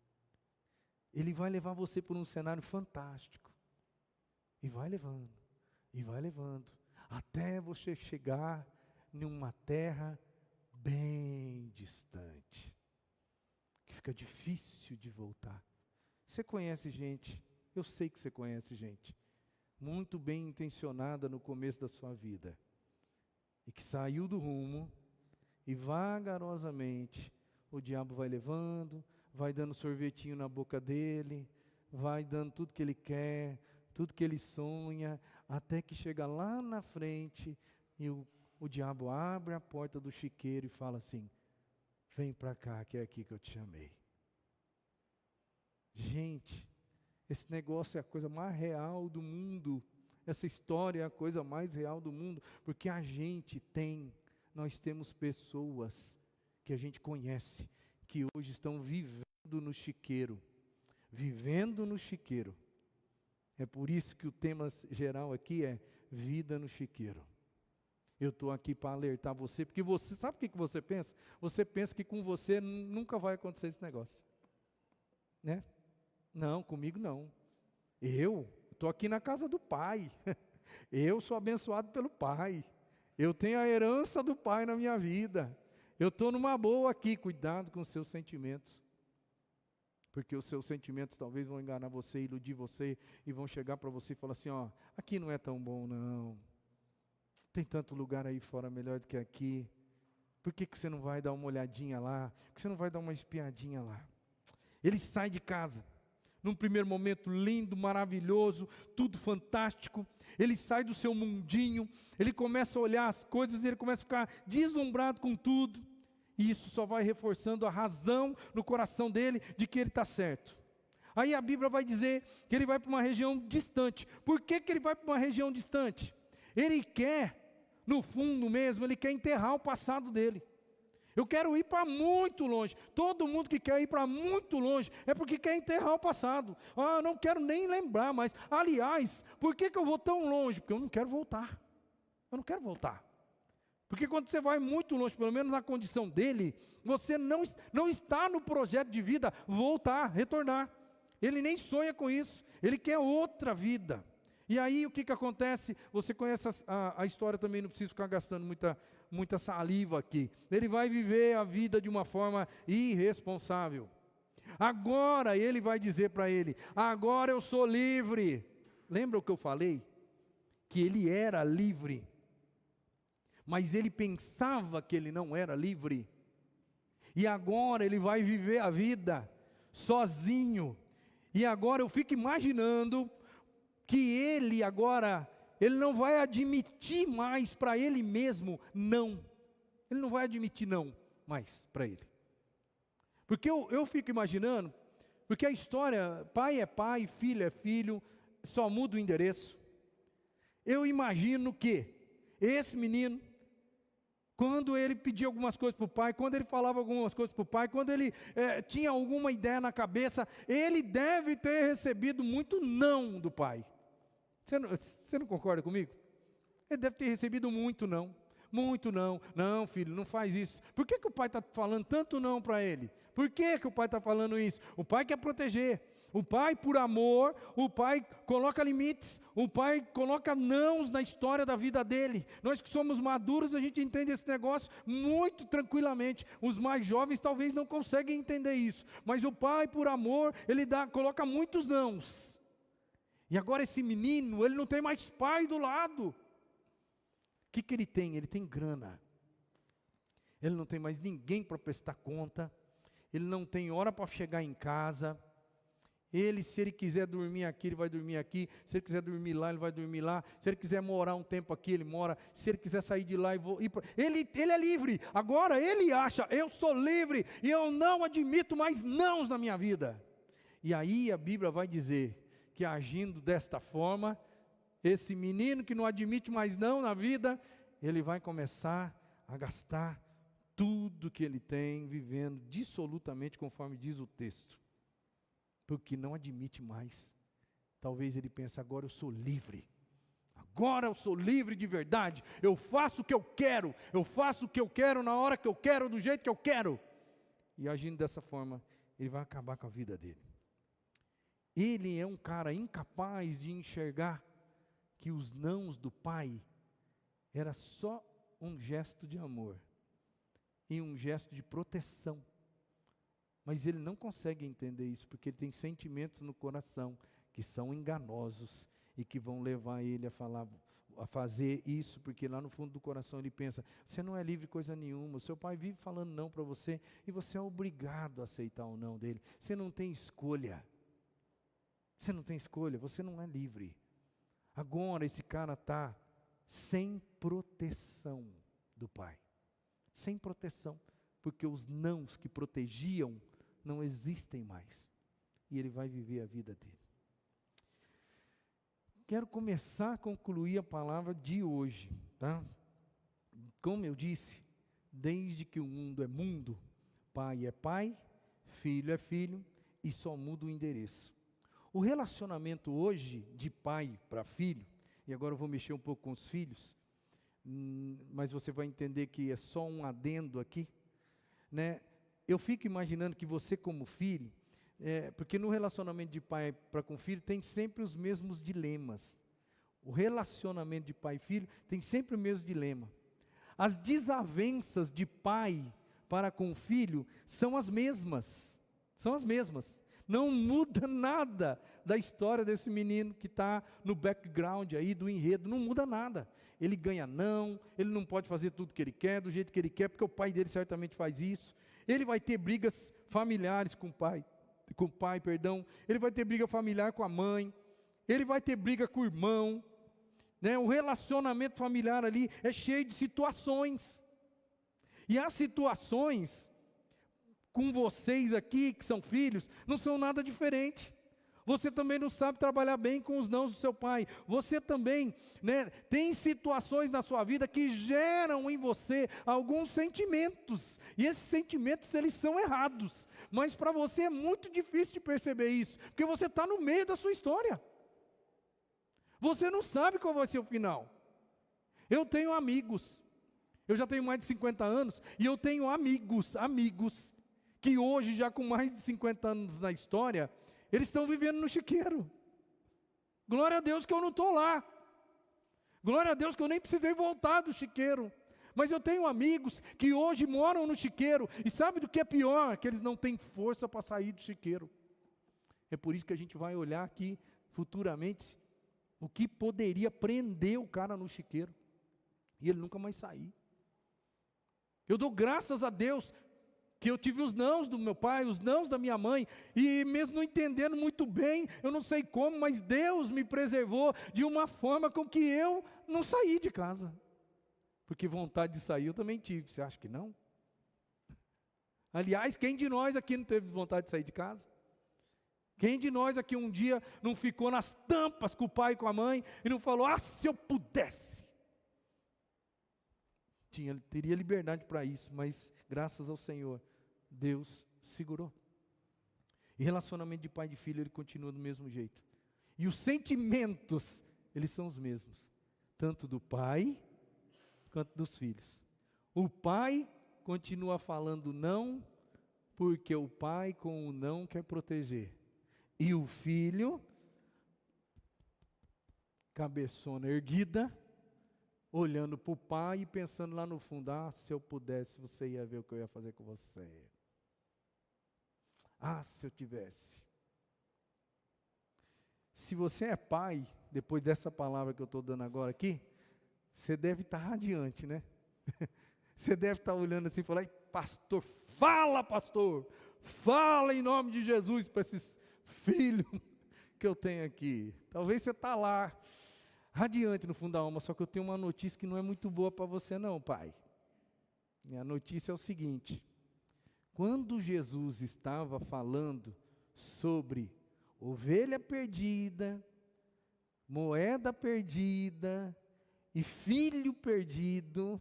Ele vai levar você por um cenário fantástico. E vai levando, até você chegar em uma terra bem distante, que fica difícil de voltar. Você conhece gente, eu sei que você conhece gente, muito bem intencionada no começo da sua vida, e que saiu do rumo, e vagarosamente o diabo vai levando, vai dando sorvetinho na boca dele, vai dando tudo que ele quer, tudo que ele sonha, até que chega lá na frente e o diabo abre a porta do chiqueiro e fala assim: vem para cá, que é aqui que eu te chamei. Gente, esse negócio é a coisa mais real do mundo, essa história é a coisa mais real do mundo, porque nós temos pessoas que a gente conhece, que hoje estão vivendo no chiqueiro. É por isso que o tema geral aqui é vida no chiqueiro. Eu estou aqui para alertar você, porque você, sabe o que você pensa? Você pensa que com você nunca vai acontecer esse negócio, né? Não, comigo não. Eu estou aqui na casa do Pai, eu sou abençoado pelo Pai, eu tenho a herança do Pai na minha vida, eu estou numa boa aqui. Cuidado com os seus sentimentos, Porque os seus sentimentos talvez vão enganar você, iludir você, e vão chegar para você e falar assim, ó, aqui não é tão bom não, tem tanto lugar aí fora melhor do que aqui, por que você não vai dar uma olhadinha lá, por que você não vai dar uma espiadinha lá? Ele sai de casa, num primeiro momento lindo, maravilhoso, tudo fantástico, ele sai do seu mundinho, ele começa a olhar as coisas, ele começa a ficar deslumbrado com tudo, e isso só vai reforçando a razão no coração dele de que ele está certo. Aí a Bíblia vai dizer que ele vai para uma região distante. Por que ele vai para uma região distante? Ele quer, no fundo mesmo, ele quer enterrar o passado dele. Eu quero ir para muito longe. Todo mundo que quer ir para muito longe é porque quer enterrar o passado. Ah, eu não quero nem lembrar mais. Aliás, por que eu vou tão longe? Porque eu não quero voltar. Eu não quero voltar. Porque quando você vai muito longe, pelo menos na condição dele, você não está no projeto de vida voltar, retornar. Ele nem sonha com isso. Ele quer outra vida. E aí o que acontece? Você conhece a história também, não preciso ficar gastando muita saliva aqui. Ele vai viver a vida de uma forma irresponsável. Agora ele vai dizer para ele, agora eu sou livre. Lembra o que eu falei? Que ele era livre. Mas ele pensava que ele não era livre. E agora ele vai viver a vida sozinho. E agora eu fico imaginando que ele agora, ele não vai admitir mais para ele mesmo não. Ele não vai admitir não mais para ele. Porque eu fico imaginando, porque a história, pai é pai, filho é filho, só muda o endereço. Eu imagino que esse menino, quando ele pedia algumas coisas para o pai, quando ele falava algumas coisas para o pai, quando ele tinha alguma ideia na cabeça, ele deve ter recebido muito não do pai. Você não concorda comigo? Ele deve ter recebido muito não. Muito não. Não, filho, não faz isso. Por que o pai está falando tanto não para ele? Por que o pai está falando isso? O pai quer proteger. O pai, por amor, o pai coloca limites, o pai coloca nãos na história da vida dele. Nós que somos maduros, a gente entende esse negócio muito tranquilamente. Os mais jovens talvez não conseguem entender isso, mas o pai, por amor, ele coloca muitos nãos. E agora esse menino, ele não tem mais pai do lado. O que ele tem? Ele tem grana. Ele não tem mais ninguém para prestar conta. Ele não tem hora para chegar em casa. Ele, se ele quiser dormir aqui, ele vai dormir aqui. Se ele quiser dormir lá, ele vai dormir lá. Se ele quiser morar um tempo aqui, ele mora. Se ele quiser sair de lá, ele é livre. Agora ele acha, eu sou livre e eu não admito mais nãos na minha vida. E aí a Bíblia vai dizer que agindo desta forma, esse menino que não admite mais não na vida, ele vai começar a gastar tudo que ele tem, vivendo dissolutamente conforme diz o texto. Porque não admite mais. Talvez ele pense, agora eu sou livre. Agora eu sou livre de verdade. Eu faço o que eu quero. Eu faço o que eu quero na hora que eu quero, do jeito que eu quero. E agindo dessa forma, ele vai acabar com a vida dele. Ele é um cara incapaz de enxergar que os nãos do pai era só um gesto de amor e um gesto de proteção. Mas ele não consegue entender isso, porque ele tem sentimentos no coração que são enganosos e que vão levar ele a fazer isso, porque lá no fundo do coração ele pensa, você não é livre de coisa nenhuma, o seu pai vive falando não para você, e você é obrigado a aceitar o não dele, você não tem escolha, você não é livre. Agora esse cara está sem proteção do pai, sem proteção, porque os nãos que protegiam não existem mais, e ele vai viver a vida dele. Quero começar a concluir a palavra de hoje, tá? Como eu disse, desde que o mundo é mundo, pai é pai, filho é filho, e só muda o endereço. O relacionamento hoje, de pai para filho, e agora eu vou mexer um pouco com os filhos, mas você vai entender que é só um adendo aqui, né? Eu fico imaginando que você como filho, porque no relacionamento de pai para com filho tem sempre os mesmos dilemas. O relacionamento de pai e filho tem sempre o mesmo dilema. As desavenças de pai para com filho são as mesmas. São as mesmas. Não muda nada da história desse menino que está no background aí do enredo, não muda nada. Ele ganha não, ele não pode fazer tudo que ele quer, do jeito que ele quer, porque o pai dele certamente faz isso. Ele vai ter brigas familiares com o pai, ele vai ter briga familiar com a mãe, ele vai ter briga com o irmão, né? O relacionamento familiar ali é cheio de situações, e as situações com vocês aqui, que são filhos, não são nada diferente. Você também não sabe trabalhar bem com os nãos do seu pai. Você também, né, tem situações na sua vida que geram em você alguns sentimentos. E esses sentimentos, eles são errados. Mas para você é muito difícil de perceber isso, porque você está no meio da sua história. Você não sabe qual vai ser o final. Eu tenho amigos. Eu já tenho mais de 50 anos e eu tenho amigos que hoje, já com mais de 50 anos na história, eles estão vivendo no chiqueiro. Glória a Deus que eu não estou lá. Glória a Deus que eu nem precisei voltar do chiqueiro. Mas eu tenho amigos que hoje moram no chiqueiro. E sabe do que é pior? Que eles não têm força para sair do chiqueiro. É por isso que a gente vai olhar aqui futuramente o que poderia prender o cara no chiqueiro. E ele nunca mais sair. Eu dou graças a Deus que eu tive os nãos do meu pai, os nãos da minha mãe, e mesmo não entendendo muito bem, eu não sei como, mas Deus me preservou de uma forma com que eu não saí de casa. Porque vontade de sair eu também tive, você acha que não? Aliás, quem de nós aqui não teve vontade de sair de casa? Quem de nós aqui um dia não ficou nas tampas com o pai e com a mãe, e não falou, se eu pudesse? Teria liberdade para isso, mas graças ao Senhor, Deus segurou. E relacionamento de pai e de filho, ele continua do mesmo jeito. E os sentimentos, eles são os mesmos. Tanto do pai, quanto dos filhos. O pai continua falando não, porque o pai com o não quer proteger. E o filho, cabeçona erguida, olhando para o pai e pensando lá no fundo, se eu pudesse, você ia ver o que eu ia fazer com você. Se eu tivesse. Se você é pai, depois dessa palavra que eu estou dando agora aqui, você deve estar radiante, né? Você deve estar olhando assim e falar, pastor, fala em nome de Jesus para esses filhos que eu tenho aqui. Talvez você está lá, radiante no fundo da alma, só que eu tenho uma notícia que não é muito boa para você não, pai. Minha notícia é o seguinte: quando Jesus estava falando sobre ovelha perdida, moeda perdida e filho perdido,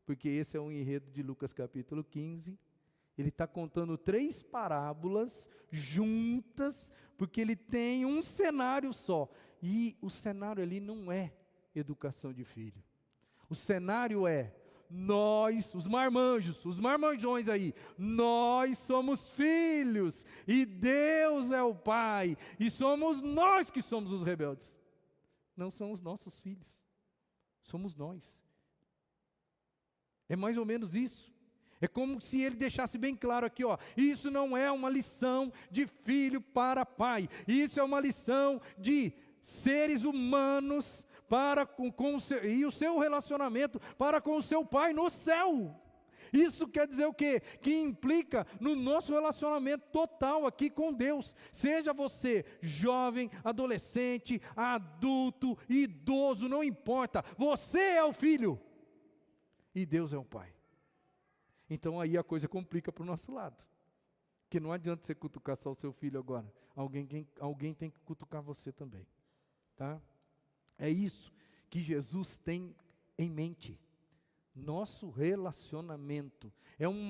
porque esse é um enredo de Lucas capítulo 15, ele está contando 3 parábolas juntas, porque ele tem um cenário só. E o cenário ali não é educação de filho. O cenário é nós, os marmanjões aí, nós somos filhos, e Deus é o Pai, e somos nós que somos os rebeldes. Não são os nossos filhos, somos nós. É mais ou menos isso. É como se ele deixasse bem claro aqui, isso não é uma lição de filho para pai, isso é uma lição de seres humanos e o seu relacionamento para com o seu pai no céu. Isso quer dizer o quê? Que implica no nosso relacionamento total aqui com Deus. Seja você jovem, adolescente, adulto, idoso, não importa. Você é o filho e Deus é o pai. Então aí a coisa complica para o nosso lado. Porque não adianta você cutucar só o seu filho agora. Alguém tem que cutucar você também. Tá? É isso que Jesus tem em mente. Nosso relacionamento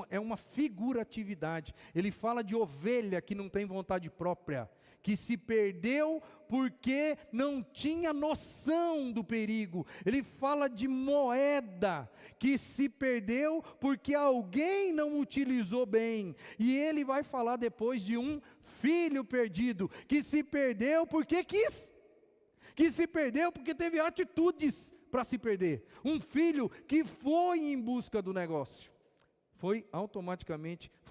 é uma figuratividade. Ele fala de ovelha que não tem vontade própria, que se perdeu porque não tinha noção do perigo. Ele fala de moeda que se perdeu porque alguém não utilizou bem. E ele vai falar depois de um filho perdido que se perdeu porque quis. Que se perdeu porque teve atitudes para se perder. Um filho que foi em busca do negócio, foi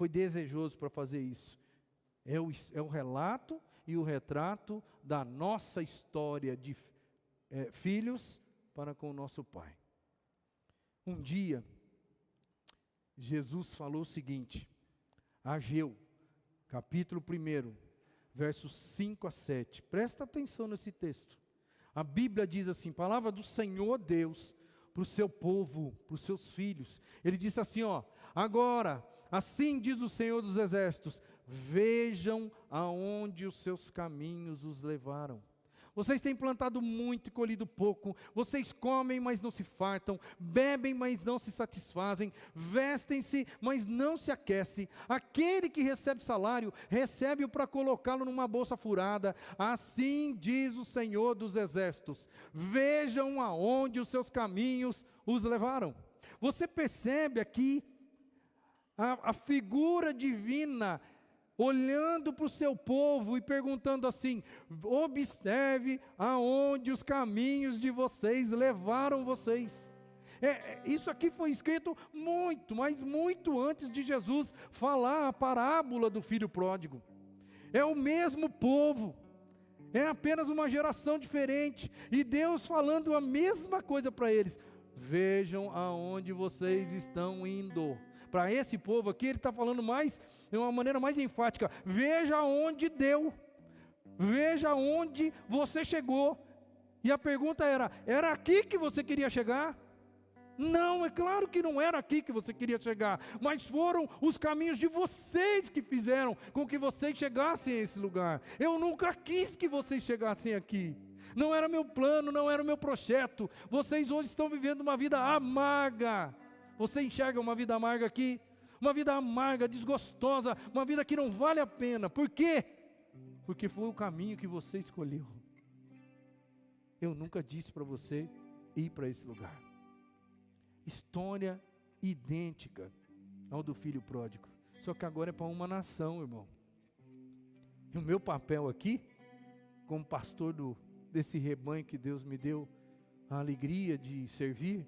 desejoso para fazer isso. É o relato e o retrato da nossa história de filhos para com o nosso Pai. Um dia, Jesus falou o seguinte, Ageu, capítulo 1, versos 5 a 7. Presta atenção nesse texto. A Bíblia diz assim, palavra do Senhor Deus para o seu povo, para os seus filhos. Ele disse assim, agora, assim diz o Senhor dos Exércitos, vejam aonde os seus caminhos os levaram. Vocês têm plantado muito e colhido pouco, vocês comem, mas não se fartam, bebem, mas não se satisfazem, vestem-se, mas não se aquecem. Aquele que recebe salário, recebe-o para colocá-lo numa bolsa furada. Assim diz o Senhor dos Exércitos, vejam aonde os seus caminhos os levaram. Você percebe aqui a figura divina, olhando para o seu povo e perguntando assim, observe aonde os caminhos de vocês levaram vocês. Isso aqui foi escrito muito, mas muito antes de Jesus falar a parábola do filho pródigo. É o mesmo povo, é apenas uma geração diferente, e Deus falando a mesma coisa para eles, vejam aonde vocês estão indo. Para esse povo aqui, ele está falando de uma maneira mais enfática, veja onde deu, veja onde você chegou. E a pergunta era aqui que você queria chegar? Não, é claro que não era aqui que você queria chegar, mas foram os caminhos de vocês que fizeram com que vocês chegassem a esse lugar. Eu nunca quis que vocês chegassem aqui, não era meu plano, não era o meu projeto. Vocês hoje estão vivendo uma vida amarga. Você enxerga uma vida amarga aqui? Uma vida amarga, desgostosa, uma vida que não vale a pena. Por quê? Porque foi o caminho que você escolheu. Eu nunca disse para você ir para esse lugar. História idêntica ao do filho pródigo. Só que agora é para uma nação, irmão. E o meu papel aqui, como pastor desse rebanho que Deus me deu a alegria de servir,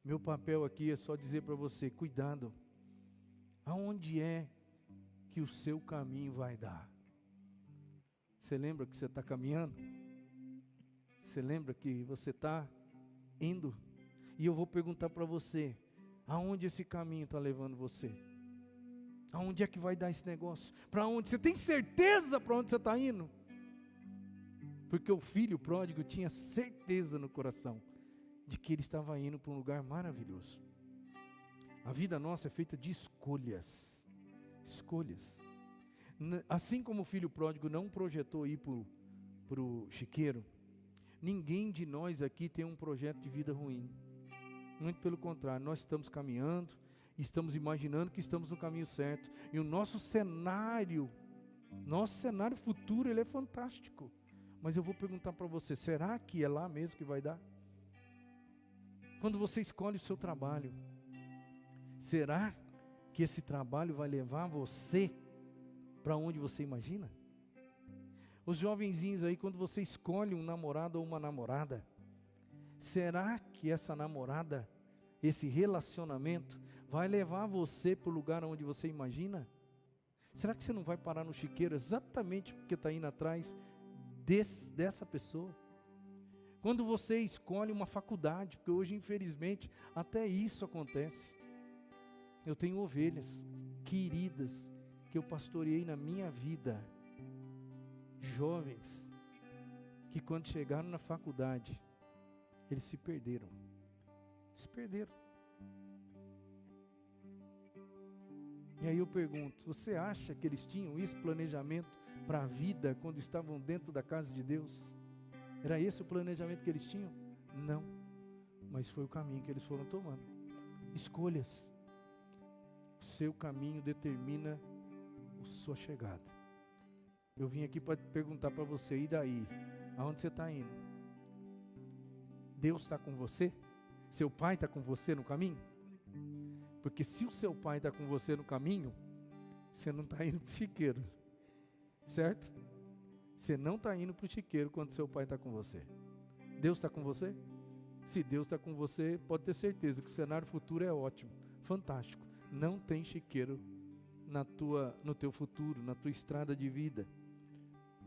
meu papel aqui é só dizer para você, cuidado, aonde é que o seu caminho vai dar? Você lembra que você está caminhando? Você lembra que você está indo? E eu vou perguntar para você, aonde esse caminho está levando você? Aonde é que vai dar esse negócio? Para onde? Você tem certeza para onde você está indo? Porque o filho pródigo tinha certeza no coração de que ele estava indo para um lugar maravilhoso. A vida nossa é feita de escolhas. Escolhas. Assim como o filho pródigo não projetou ir para o chiqueiro, ninguém de nós aqui tem um projeto de vida ruim. Muito pelo contrário, nós estamos caminhando, estamos imaginando que estamos no caminho certo. E o nosso cenário futuro, ele é fantástico. Mas eu vou perguntar para você, será que é lá mesmo que vai dar? Quando você escolhe o seu trabalho, será que esse trabalho vai levar você para onde você imagina? Os jovenzinhos aí, quando você escolhe um namorado ou uma namorada, será que essa namorada, esse relacionamento, vai levar você para o lugar onde você imagina? Será que você não vai parar no chiqueiro exatamente porque está indo atrás dessa pessoa? Quando você escolhe uma faculdade, porque hoje infelizmente até isso acontece. Eu tenho ovelhas queridas que eu pastoreei na minha vida, jovens, que quando chegaram na faculdade, eles se perderam. E aí eu pergunto, você acha que eles tinham esse planejamento para a vida quando estavam dentro da casa de Deus? Era esse o planejamento que eles tinham? Não, mas foi o caminho que eles foram tomando. Escolhas. O seu caminho determina a sua chegada. Eu vim aqui para perguntar para você, e daí? Aonde você está indo? Deus está com você? Seu pai está com você no caminho? Porque se o seu pai está com você no caminho, você não está indo para o chiqueiro, certo? Você não está indo para o chiqueiro quando seu pai está com você. Deus está com você? Se Deus está com você, pode ter certeza que o cenário futuro é ótimo, fantástico. Não tem chiqueiro no teu futuro, na tua estrada de vida.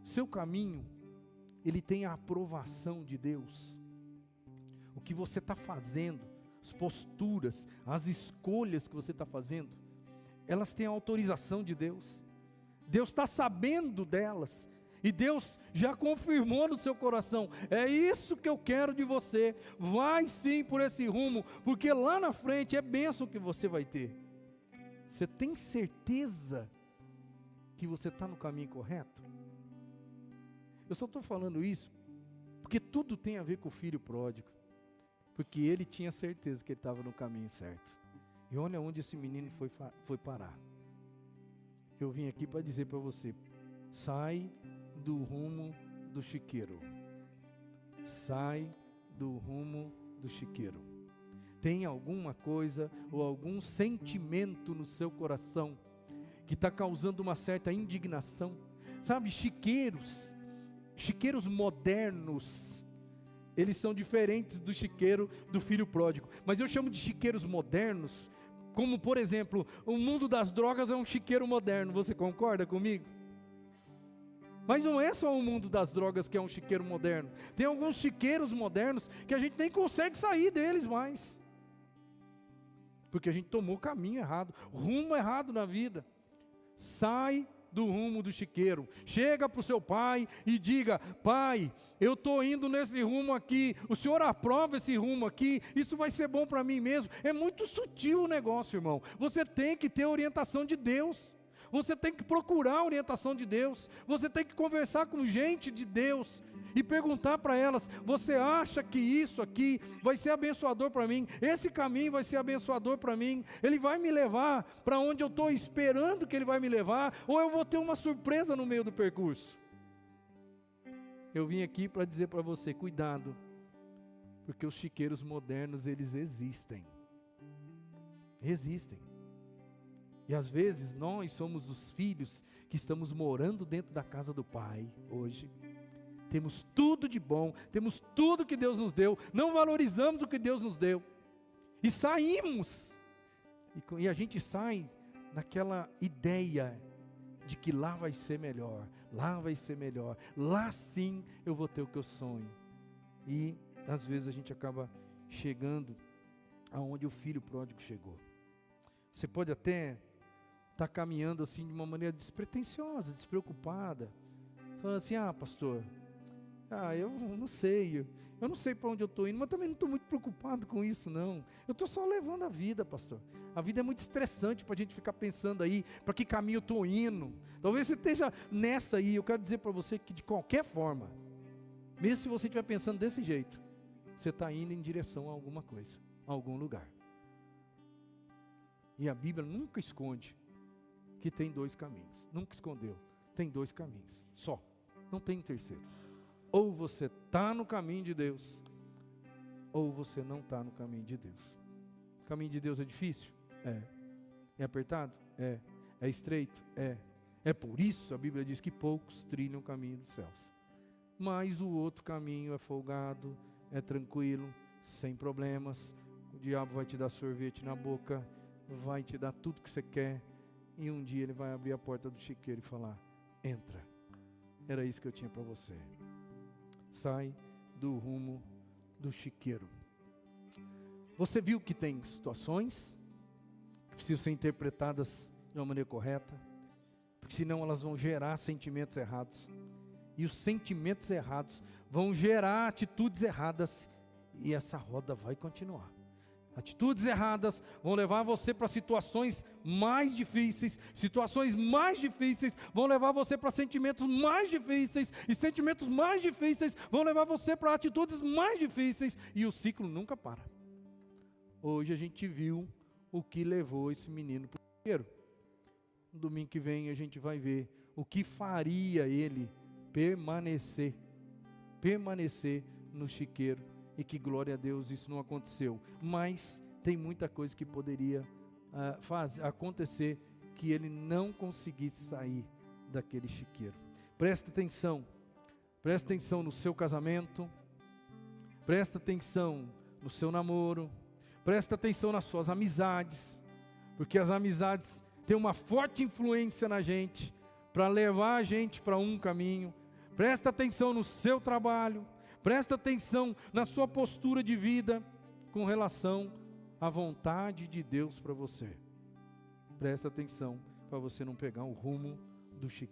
Seu caminho, ele tem a aprovação de Deus. O que você está fazendo, as posturas, as escolhas que você está fazendo, elas têm a autorização de Deus. Deus está sabendo delas. E Deus já confirmou no seu coração: é isso que eu quero de você. Vai sim por esse rumo, porque lá na frente é bênção que você vai ter. Você tem certeza que você está no caminho correto? Eu só estou falando isso porque tudo tem a ver com o filho pródigo. Porque ele tinha certeza que ele estava no caminho certo. E olha onde esse menino foi parar. Eu vim aqui para dizer para você: sai do rumo do chiqueiro. Sai do rumo do chiqueiro. Tem alguma coisa ou algum sentimento no seu coração que está causando uma certa indignação? Sabe, chiqueiros modernos, eles são diferentes do chiqueiro do filho pródigo. Mas eu chamo de chiqueiros modernos, como por exemplo, o mundo das drogas é um chiqueiro moderno. Você concorda comigo? Mas não é só o mundo das drogas que é um chiqueiro moderno. Tem alguns chiqueiros modernos que a gente nem consegue sair deles mais. Porque a gente tomou caminho errado, rumo errado na vida. Sai do rumo do chiqueiro. Chega para o seu pai e diga: pai, eu estou indo nesse rumo aqui, o senhor aprova esse rumo aqui, isso vai ser bom para mim mesmo. É muito sutil o negócio, irmão. Você tem que ter orientação de Deus. Você tem que procurar a orientação de Deus. Você tem que conversar com gente de Deus e perguntar para elas: você acha que isso aqui vai ser abençoador para mim? Esse caminho vai ser abençoador para mim? Ele vai me levar para onde eu estou esperando que ele vai me levar? Ou eu vou ter uma surpresa no meio do percurso? Eu vim aqui para dizer para você: cuidado, porque os chiqueiros modernos, eles existem. E às vezes nós somos os filhos que estamos morando dentro da casa do Pai hoje. Temos tudo de bom, temos tudo que Deus nos deu, não valorizamos o que Deus nos deu. E saímos. E a gente sai naquela ideia de que lá vai ser melhor, lá sim eu vou ter o que eu sonho. E às vezes a gente acaba chegando aonde o filho pródigo chegou. Você pode até estar caminhando assim de uma maneira despretensiosa, despreocupada, falando assim: ah, pastor, eu não sei para onde eu estou indo, mas também não estou muito preocupado com isso não, eu estou só levando a vida, pastor. A vida é muito estressante para a gente ficar pensando aí, para que caminho eu estou indo. Talvez você esteja nessa aí. Eu quero dizer para você que de qualquer forma, mesmo se você estiver pensando desse jeito, você está indo em direção a alguma coisa, a algum lugar. E a Bíblia nunca esconde que tem dois caminhos. Nunca escondeu. Tem dois caminhos, só. Não tem um terceiro. Ou você está no caminho de Deus, ou você não está no caminho de Deus. O caminho de Deus é difícil? É. É apertado? É. É estreito? É. É por isso a Bíblia diz que poucos trilham o caminho dos céus. Mas o outro caminho é folgado, é tranquilo, sem problemas. O diabo vai te dar sorvete na boca, vai te dar tudo que você quer, e um dia ele vai abrir a porta do chiqueiro e falar: entra, era isso que eu tinha para você. Sai do rumo do chiqueiro. Você viu que tem situações que precisam ser interpretadas de uma maneira correta, porque senão elas vão gerar sentimentos errados, e os sentimentos errados vão gerar atitudes erradas, e essa roda vai continuar. Atitudes erradas vão levar você para situações mais difíceis vão levar você para sentimentos mais difíceis, e sentimentos mais difíceis vão levar você para atitudes mais difíceis, e o ciclo nunca para. Hoje a gente viu o que levou esse menino para o chiqueiro. No domingo que vem a gente vai ver o que faria ele permanecer no chiqueiro. E que glória a Deus isso não aconteceu. Mas tem muita coisa que poderia acontecer, que ele não conseguisse sair daquele chiqueiro. Presta atenção no seu casamento, presta atenção no seu namoro, presta atenção nas suas amizades, porque as amizades tem uma forte influência na gente, para levar a gente para um caminho. Presta atenção no seu trabalho, presta atenção na sua postura de vida, com relação à vontade de Deus para você. Presta atenção, para você não pegar o rumo do chiqueiro.